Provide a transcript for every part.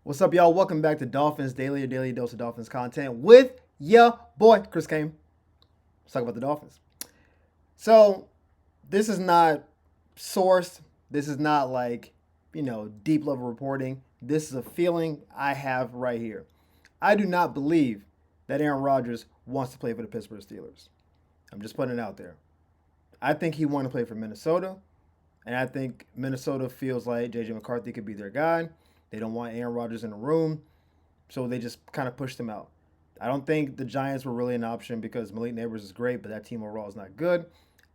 What's up, y'all? Welcome back to Dolphins Daily, your daily dose of Dolphins content with your boy, Chris Kane. Let's talk about the Dolphins. So, this is not sourced. This is not deep level reporting. This is a feeling I have right here. I do not believe that Aaron Rodgers wants to play for the Pittsburgh Steelers. I'm just putting it out there. I think he wanted to play for Minnesota, and I think Minnesota feels like J.J. McCarthy could be their guy. They don't want Aaron Rodgers in the room, so they just kind of pushed him out. I don't think the Giants were really an option because Malik Neighbors is great, but that team overall is not good.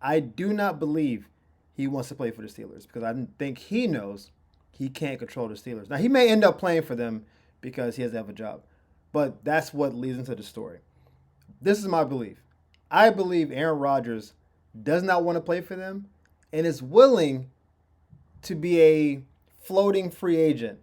I do not believe he wants to play for the Steelers because I think he knows he can't control the Steelers. Now, he may end up playing for them because he has to have a job, but that's what leads into the story. This is my belief. I believe Aaron Rodgers does not want to play for them and is willing to be a floating free agent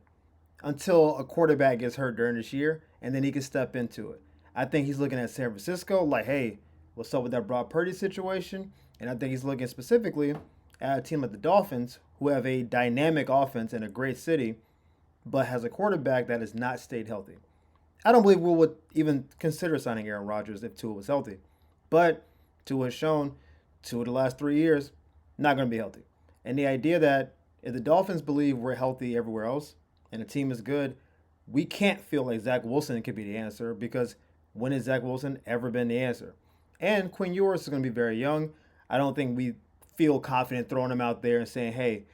until a quarterback gets hurt during this year, and then he can step into it. I think he's looking at San Francisco like, hey, what's up with that Brock Purdy situation? And I think he's looking specifically at a team like the Dolphins, who have a dynamic offense in a great city, but has a quarterback that has not stayed healthy. I don't believe we would even consider signing Aaron Rodgers if Tua was healthy. But Tua has shown 2 of the last 3 years, not going to be healthy. And the idea that if the Dolphins believe we're healthy everywhere else and the team is good, we can't feel like Zach Wilson could be the answer because when has Zach Wilson ever been the answer? And Quinn Ewers is going to be very young. I don't think we feel confident throwing him out there and saying, hey,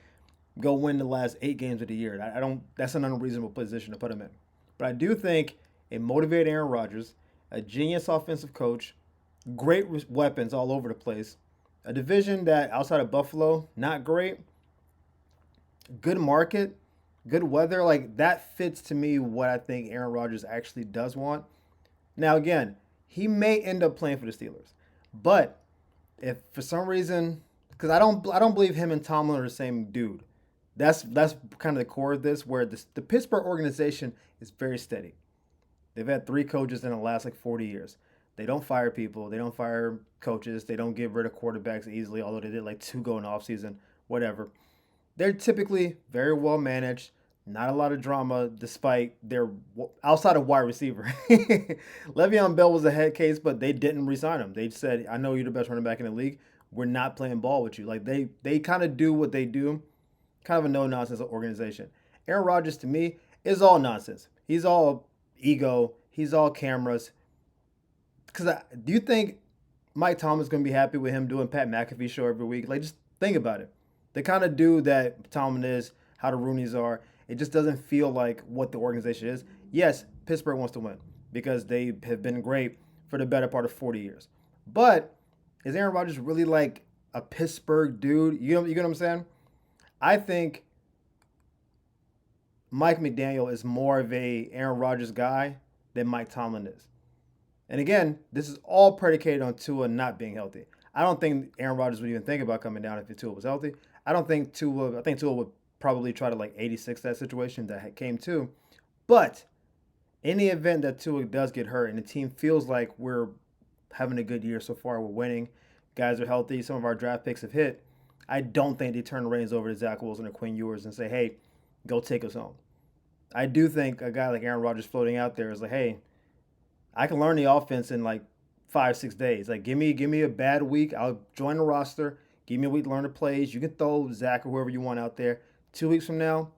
go win the last 8 games of the year. I don't. That's an unreasonable position to put him in. But I do think a motivated Aaron Rodgers, a genius offensive coach, great weapons all over the place, a division that outside of Buffalo, not great, good market, good weather, like that fits to me what I think Aaron Rodgers actually does want. Now again, he may end up playing for the Steelers, but if for some reason, because I don't believe him and Tomlin are the same dude. That's kind of the core of this, where the Pittsburgh organization is very steady. They've had 3 coaches in the last 40 years. They don't fire people. They don't fire coaches. They don't get rid of quarterbacks easily, although they did 2 go in the offseason, whatever. They're typically very well managed. Not a lot of drama, despite their outside of wide receiver. Le'Veon Bell was a head case, but they didn't re-sign him. They said, "I know you're the best running back in the league. We're not playing ball with you." They kind of do what they do, kind of a no nonsense organization. Aaron Rodgers to me is all nonsense. He's all ego. He's all cameras. Because do you think Mike Tomlin's going to be happy with him doing Pat McAfee show every week? Just think about it. The kind of dude that Tomlin is, how the Rooneys are, it just doesn't feel like what the organization is. Yes, Pittsburgh wants to win because they have been great for the better part of 40 years. But is Aaron Rodgers really like a Pittsburgh dude? You get what I'm saying? I think Mike McDaniel is more of a Aaron Rodgers guy than Mike Tomlin is. And again, this is all predicated on Tua not being healthy. I don't think Aaron Rodgers would even think about coming down if Tua was healthy. I think Tua would probably try to 86 that situation that came to. But in the event that Tua does get hurt and the team feels like we're having a good year so far, we're winning, guys are healthy, some of our draft picks have hit, I don't think they turn the reins over to Zach Wilson or Quinn Ewers and say, hey, go take us home. I do think a guy like Aaron Rodgers floating out there is like, hey, I can learn the offense in 5-6 days. Give me a bad week. I'll join the roster. Give me a week to learn the plays. You can throw Zach or whoever you want out there. 2 weeks from now,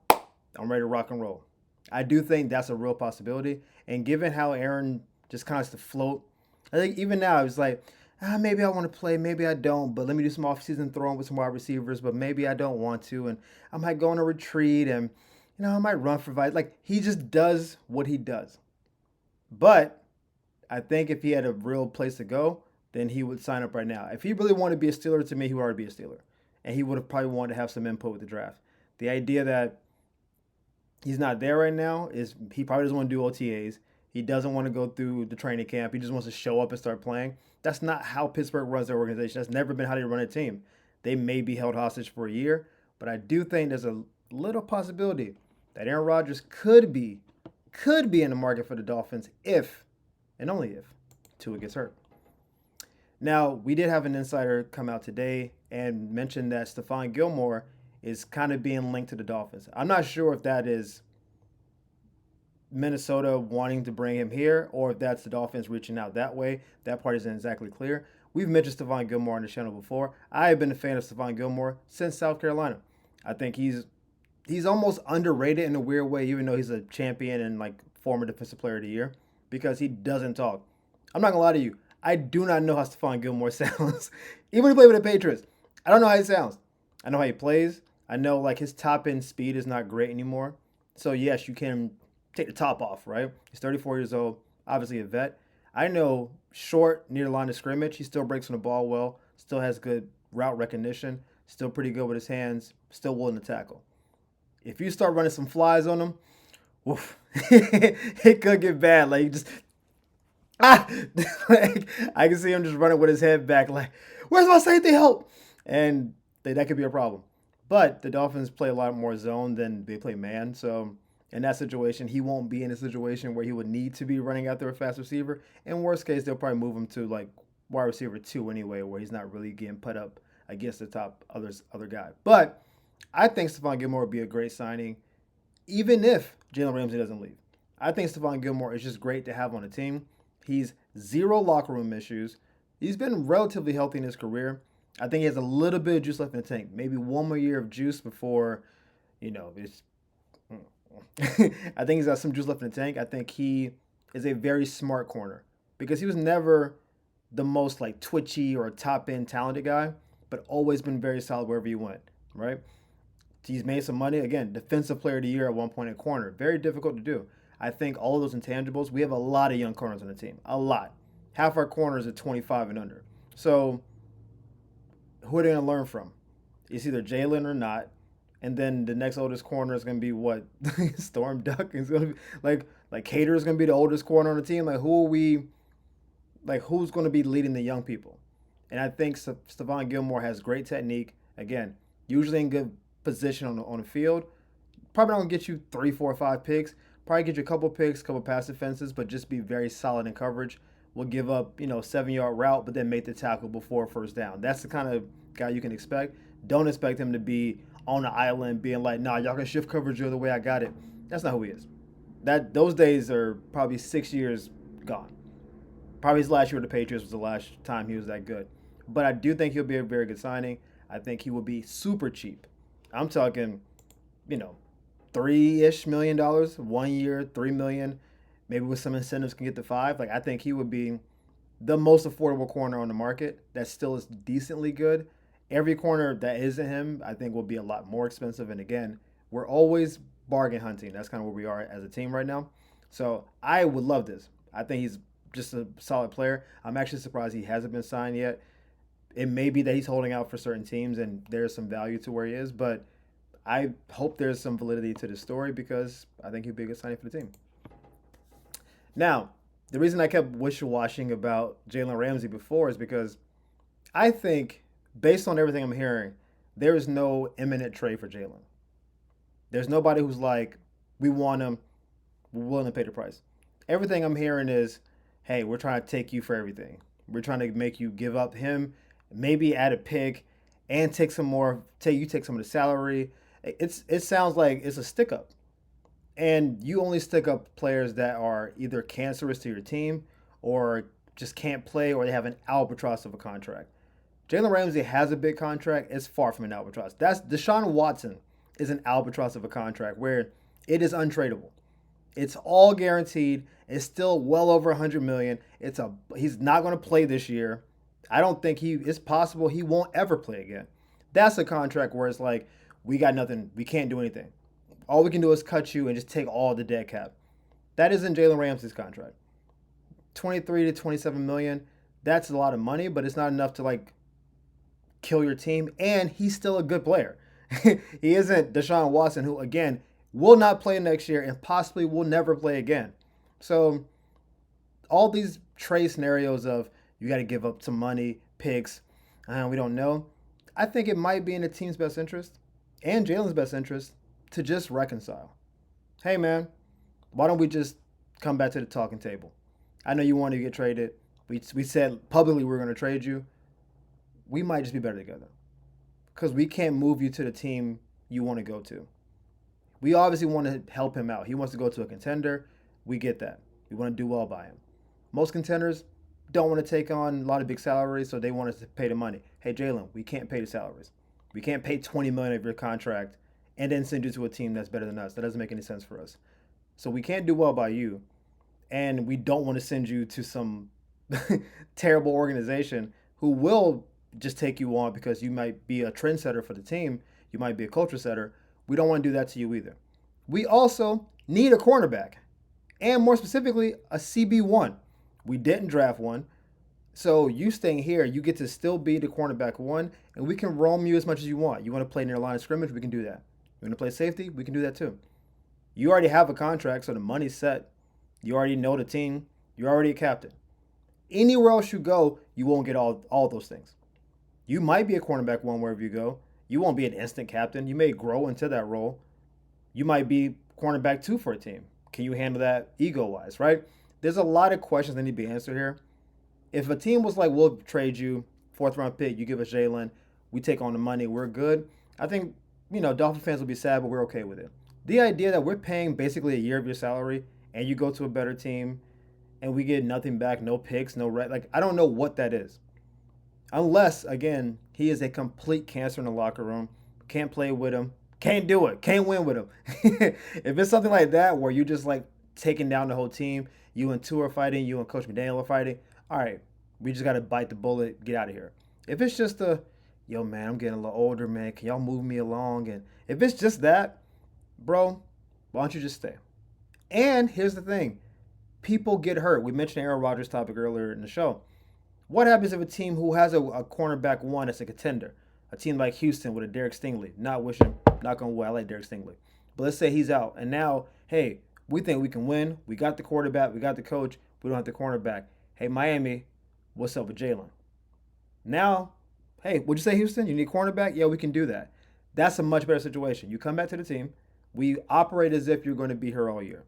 I'm ready to rock and roll. I do think that's a real possibility. And given how Aaron just kind of to float, I think even now it's maybe I want to play, maybe I don't, but let me do some offseason throwing with some wide receivers, but maybe I don't want to. And I might go on a retreat and, I might run for advice. He just does what he does. But I think if he had a real place to go, then he would sign up right now. If he really wanted to be a Steeler, to me, he would already be a Steeler. And he would have probably wanted to have some input with the draft. The idea that he's not there right now is he probably doesn't want to do OTAs. He doesn't want to go through the training camp. He just wants to show up and start playing. That's not how Pittsburgh runs their organization. That's never been how they run a team. They may be held hostage for a year, but I do think there's a little possibility that Aaron Rodgers could be in the market for the Dolphins if, and only if, Tua gets hurt. Now, we did have an insider come out today and mention that Stefon Gilmore is kind of being linked to the Dolphins. I'm not sure if that is Minnesota wanting to bring him here or if that's the Dolphins reaching out that way. That part isn't exactly clear. We've mentioned Stefon Gilmore on the channel before. I have been a fan of Stefon Gilmore since South Carolina. I think he's almost underrated in a weird way, even though he's a champion and like former defensive player of the year, because he doesn't talk. I'm not gonna lie to you. I do not know how Stefon Gilmore sounds. Even when he played with the Patriots, I don't know how he sounds. I know how he plays. I know like his top end speed is not great anymore. So yes, you can take the top off, right? He's 34 years old, obviously a vet. I know short near the line of scrimmage, he still breaks on the ball well, still has good route recognition, still pretty good with his hands, still willing to tackle. If you start running some flies on him, woof, it could get bad. Like you just like I can see him just running with his head back, like, "Where's my safety help?" And that could be a problem. But the Dolphins play a lot more zone than they play man, so in that situation, he won't be in a situation where he would need to be running after a fast receiver. In worst case, they'll probably move him to like wide receiver 2 anyway, where he's not really getting put up against the top other guy. But I think Stefon Gilmore would be a great signing, even if Jaylen Ramsey doesn't leave. I think Stefon Gilmore is just great to have on the team. He's zero locker room issues. He's been relatively healthy in his career. I think he has a little bit of juice left in the tank. Maybe one more year of juice before, it's. I think he's got some juice left in the tank. I think he is a very smart corner because he was never the most like twitchy or top end talented guy, but always been very solid wherever he went, right? He's made some money. Again, defensive player of the year at one point at corner. Very difficult to do. I think all of those intangibles, we have a lot of young corners on the team. A lot. Half our corners are 25 and under. So who are they going to learn from? It's either Jaylen or not. And then the next oldest corner is going to be what? Storm Duck is going to be like Cater is going to be the oldest corner on the team. Like who's going to be leading the young people? And I think Stefon Gilmore has great technique. Again, usually in good position on the field. Probably not going to get you 3, 4, 5 picks. Probably get you a couple picks, couple pass defenses, but just be very solid in coverage. Will give up, 7-yard route, but then make the tackle before first down. That's the kind of guy you can expect. Don't expect him to be on the island being like, nah, y'all can shift coverage the other way, I got it. That's not who he is. Those days are probably 6 years gone. Probably his last year with the Patriots was the last time he was that good. But I do think he'll be a very good signing. I think he will be super cheap. I'm talking, $3-ish million, 1 year, $3 million, maybe with some incentives can get to $5 million. Like I think he would be the most affordable corner on the market that still is decently good. Every corner that isn't him, I think will be a lot more expensive. And again, we're always bargain hunting. That's kind of where we are as a team right now. So I would love this. I think he's just a solid player. I'm actually surprised he hasn't been signed yet. It may be that he's holding out for certain teams and there's some value to where he is, but I hope there's some validity to the story because I think he'd be a good signing for the team. Now, the reason I kept wishy-washing about Jaylen Ramsey before is because I think, based on everything I'm hearing, there is no imminent trade for Jaylen. There's nobody who's like, we want him, we're willing to pay the price. Everything I'm hearing is, hey, we're trying to take you for everything. We're trying to make you give up him, maybe add a pick, and take some of the salary. It sounds like it's a stick up. And you only stick up players that are either cancerous to your team or just can't play or they have an albatross of a contract. Jaylen Ramsey has a big contract. It's far from an albatross. Deshaun Watson is an albatross of a contract where it is untradeable. It's all guaranteed. It's still well over $100 million. He's not going to play this year. I don't think it's possible he won't ever play again. That's a contract where it's like, we got nothing. We can't do anything. All we can do is cut you and just take all the dead cap. That isn't Jaylen Ramsey's contract. 23 to 27 million. That's a lot of money, but it's not enough to like kill your team. And he's still a good player. He isn't Deshaun Watson, who again will not play next year and possibly will never play again. So all these trade scenarios of you got to give up some money, picks, we don't know. I think it might be in the team's best interest and Jaylen's best interest to just reconcile. Hey, man, why don't we just come back to the talking table? I know you wanted to get traded. We said publicly we were going to trade you. We might just be better together because we can't move you to the team you want to go to. We obviously want to help him out. He wants to go to a contender. We get that. We want to do well by him. Most contenders don't want to take on a lot of big salaries, so they want us to pay the money. Hey, Jaylen, we can't pay the salaries. We can't pay $20 million of your contract and then send you to a team that's better than us. That doesn't make any sense for us. So we can't do well by you, and we don't want to send you to some terrible organization who will just take you on because you might be a trendsetter for the team. You might be a culture setter. We don't want to do that to you either. We also need a cornerback, and more specifically, a CB1. We didn't draft one. So you staying here, you get to still be the cornerback one, and we can roam you as much as you want. You want to play near the line of scrimmage, we can do that. You want to play safety, we can do that too. You already have a contract, so the money's set. You already know the team. You're already a captain. Anywhere else you go, you won't get all those things. You might be a cornerback one wherever you go. You won't be an instant captain. You may grow into that role. You might be cornerback two for a team. Can you handle that ego-wise, right? There's a lot of questions that need to be answered here. If a team was like, we'll trade you, 4th-round pick, you give us Jaylen, we take on the money, we're good, I think, Dolphin fans will be sad, but we're okay with it. The idea that we're paying basically a year of your salary and you go to a better team and we get nothing back, no picks, I don't know what that is. Unless, again, he is a complete cancer in the locker room, can't play with him, can't do it, can't win with him. If it's something like that where you just taking down the whole team, you and Tua are fighting, you and Coach McDaniel are fighting, all right, we just got to bite the bullet, get out of here. If it's just yo, man, I'm getting a little older, man, can y'all move me along? And if it's just that, bro, why don't you just stay? And here's the thing. People get hurt. We mentioned Aaron Rodgers' topic earlier in the show. What happens if a team who has a cornerback one that's a contender, a team like Houston with a Derek Stingley, not going to win, I like Derek Stingley, but let's say he's out, and now, hey, we think we can win. We got the quarterback. We got the coach. We don't have the cornerback. Hey, Miami, what's up with Jaylen? Now, hey, would you say Houston? You need cornerback? Yeah, we can do that. That's a much better situation. You come back to the team. We operate as if you're going to be here all year.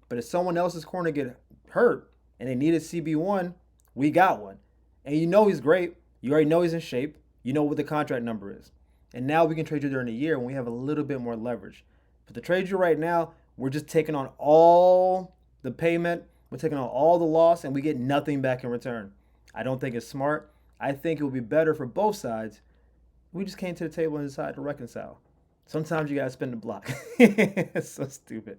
But if someone else's corner get hurt and they needed CB1, we got one. And you know he's great. You already know he's in shape. You know what the contract number is. And now we can trade you during the year when we have a little bit more leverage. But to trade you right now, we're just taking on all the payment. We're taking on all the loss, and we get nothing back in return. I don't think it's smart. I think it would be better for both sides. We just came to the table and decided to reconcile. Sometimes you got to spin the block. It's so stupid.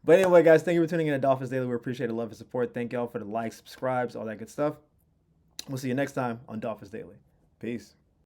But anyway, guys, thank you for tuning in to Dolphins Daily. We appreciate the love and support. Thank y'all for the likes, subscribes, all that good stuff. We'll see you next time on Dolphins Daily. Peace.